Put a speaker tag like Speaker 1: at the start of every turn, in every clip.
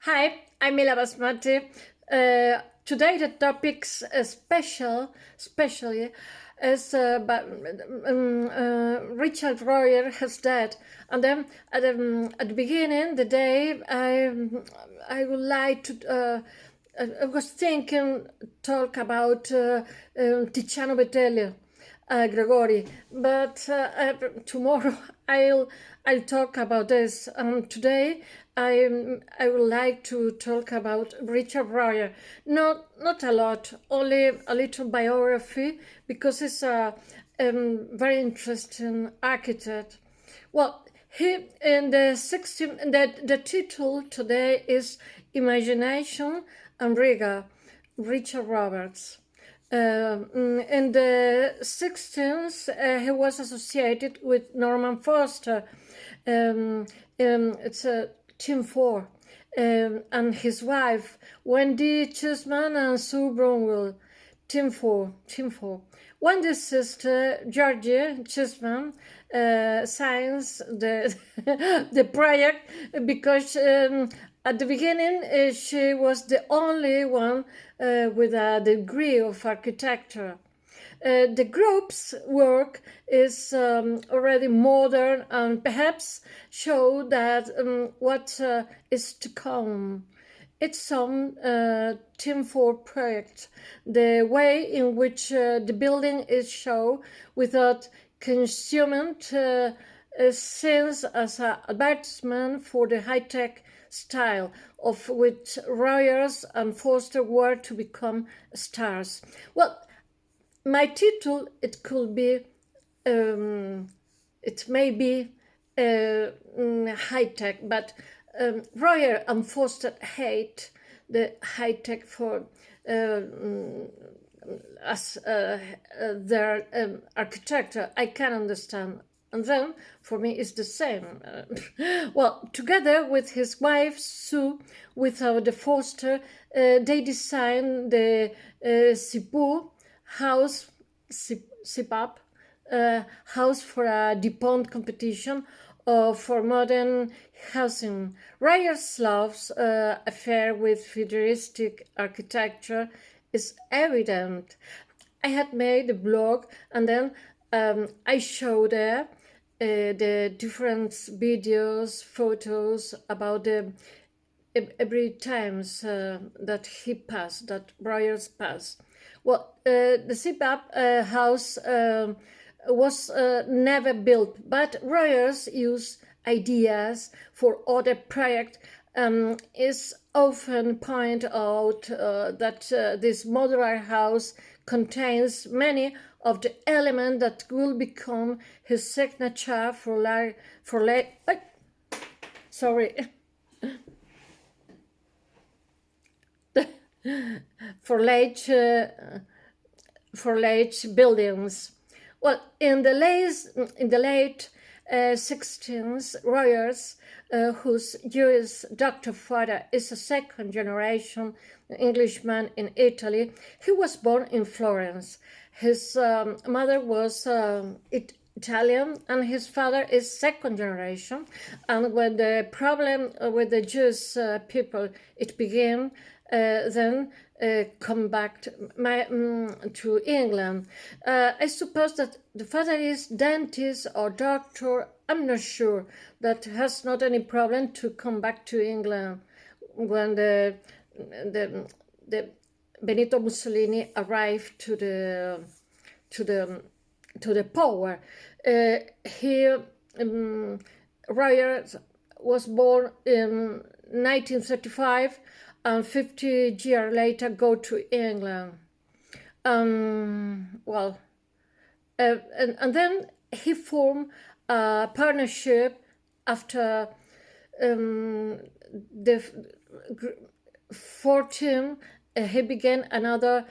Speaker 1: Hi, I'm ilabasmati. Today the topics especially is Richard Royer has died, and then at the beginning the day I would like to. I was thinking talk about Tiziano Betelio, Gregori, but tomorrow I'll talk about this. Today I would like to talk about Richard Royer. Not a lot, only a little biography because he's a very interesting architect. Well, he in the 16 the title today is Imagination and Rigor, Richard Roberts. In the 16th, he was associated with Norman Foster. It's a Team 4. And his wife, Wendy Cheesman and Sue Bromwell. Team 4. Wendy's sister, Georgie Cheesman, signs the, the project because at the beginning, she was the only one with a degree of architecture. The group's work is already modern and perhaps show that what is to come. It's some Team 4 project. The way in which the building is shown without consuming scenes as an advertisement for the high-tech style of which Royers and Foster were to become stars. Well, my title, it could be, it may be high-tech, but Royer and Foster hate the high-tech for as their architecture. I can understand. And then, for me, it's the same. Well, together with his wife, Sue, without the Foster, they designed the Sipu house, SIPAP, house for a DuPont competition for modern housing. Ryer's love's affair with futuristic architecture is evident. I had made a blog and then I showed there the different videos, photos about the every times that he passed, that Ryer's passed. Well, the CPAP house was never built, but Royers use ideas for other projects. Is often point out that this modular house contains many of the elements that will become his signature for late buildings. Well, in the late 16th, Royers, whose Jewish doctor father is a second generation Englishman in Italy, he was born in Florence. His mother was Italian and his father is second generation. And when the problem with the Jewish people it began, then come back to England. I suppose that the father is dentist or doctor. I'm not sure. That has not any problem to come back to England when the Benito Mussolini arrived to the power. He Royer was born in 1935. And 50 years later go to England. And then he formed a partnership after for him. He began another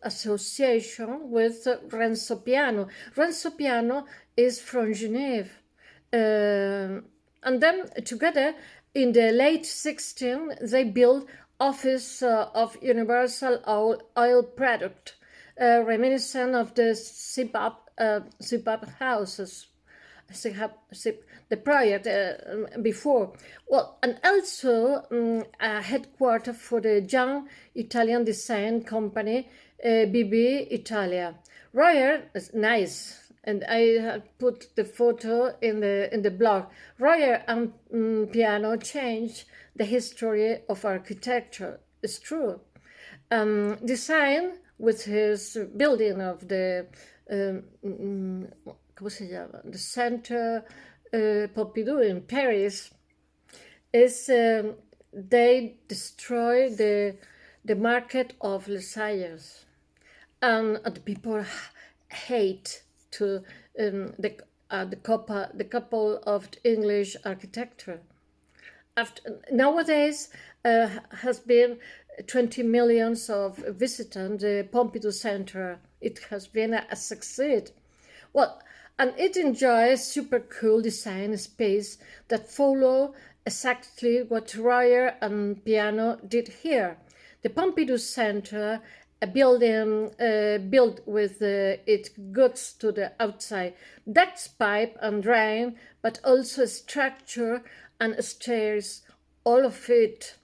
Speaker 1: association with Renzo Piano. Renzo Piano is from Geneva. And then together, in the late 16th, they built office of Universal Oil Product, reminiscent of the CPAP houses. the project before. Well, and also a headquarter for the young Italian design company BB Italia. Royer is nice, and I have put the photo in the blog. Royer and piano changed the history of architecture. It's true. Design with his building of the ¿cómo se llama? The Center Pompidou in Paris is they destroy the market of Versailles, and the people hate to the couple of English architecture. After nowadays has been 20 millions of visitors the Pompidou Center. It has been a success. Well, and it enjoys super cool design space that follow exactly what Royer and Piano did here. The Pompidou Center, a building built with its goods to the outside. That's pipe and drain, but also structure and stairs, all of it.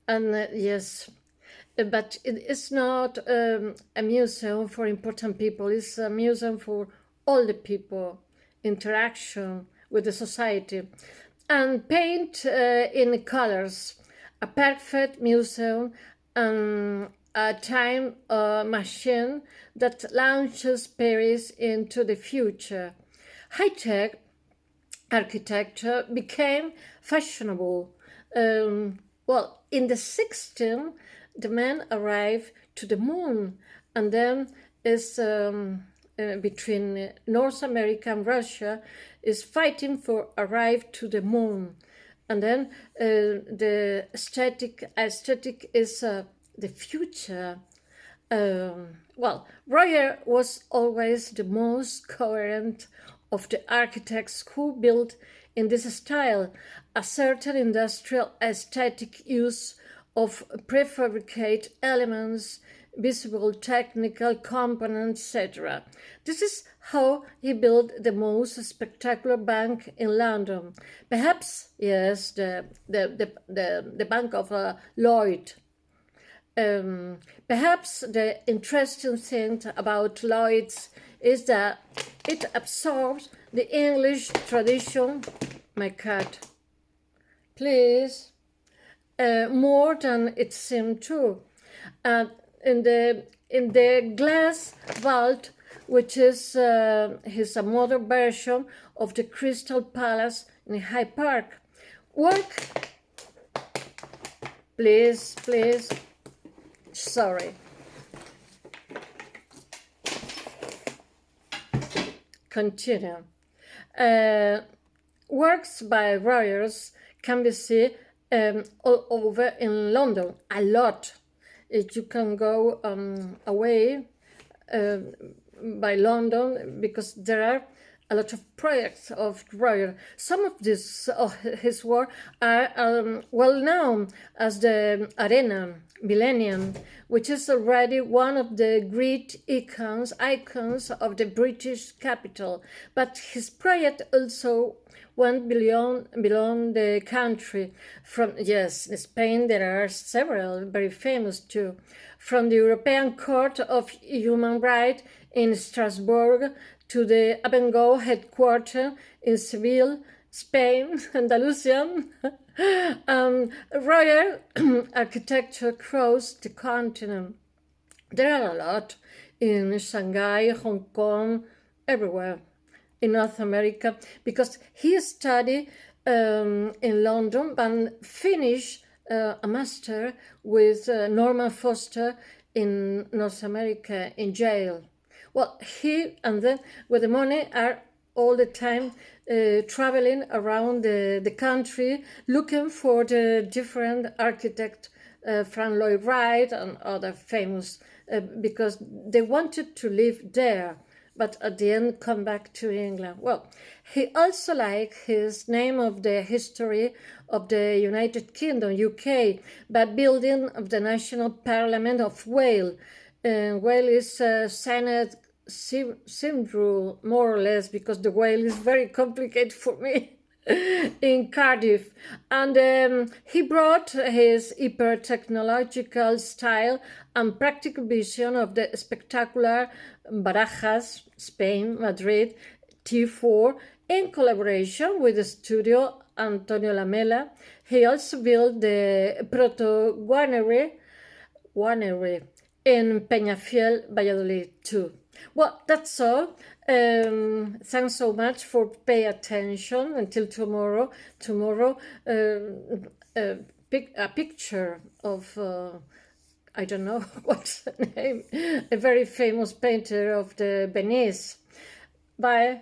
Speaker 1: And yes, but it is not a museum for important people. It's a museum for all the people, interaction with the society. And paint in colors, a perfect museum and a time machine that launches Paris into the future. High-tech architecture became fashionable. Well, in the 16th, the man arrived to the moon, and then is between North America and Russia is fighting for arrive to the moon, and then the aesthetic is the future. Well, Royer was always the most coherent of the architects who built in this style a certain industrial aesthetic use of prefabricated elements, visible technical components, etc. This is how he built the most spectacular bank in London. Perhaps, yes, the Bank of Lloyd. Perhaps the interesting thing about Lloyd's is that it absorbs the English tradition. My cat, please, more than it seemed to. In the glass vault, which is a modern version of the Crystal Palace in Hyde Park. Work, please. Sorry. Continue. Works by Royers can be seen all over in London, a lot. You can go away by London because there are a lot of projects of Royer. Some of his work are well known as the Arena Millennium, which is already one of the great icons of the British capital. But his project also went beyond the country. In Spain there are several very famous too. From the European Court of Human Rights in Strasbourg to the Abengoa headquarters in Seville, Spain, Andalusian. Royal architecture crossed the continent. There are a lot in Shanghai, Hong Kong, everywhere in North America, because he studied in London and finished a master with Norman Foster in North America in Yale. Well, he and then with the money are all the time traveling around the country looking for the different architects, Frank Lloyd Wright and other famous, because they wanted to live there, but at the end come back to England. Well, he also liked his name of the history of the United Kingdom, UK, by building of the National Parliament of Wales. Wales is Senate syndrome, more or less, because the whale is very complicated for me. in Cardiff, and he brought his hyper technological style and practical vision of the spectacular Barajas, Spain, Madrid T4 in collaboration with the studio Antonio Lamela. He also built the Proto Winery in Peñafiel, Valladolid too. Well, that's all. Thanks so much for pay attention. Until tomorrow. Tomorrow, a picture of I don't know what's the name, a very famous painter of the Venice. Bye.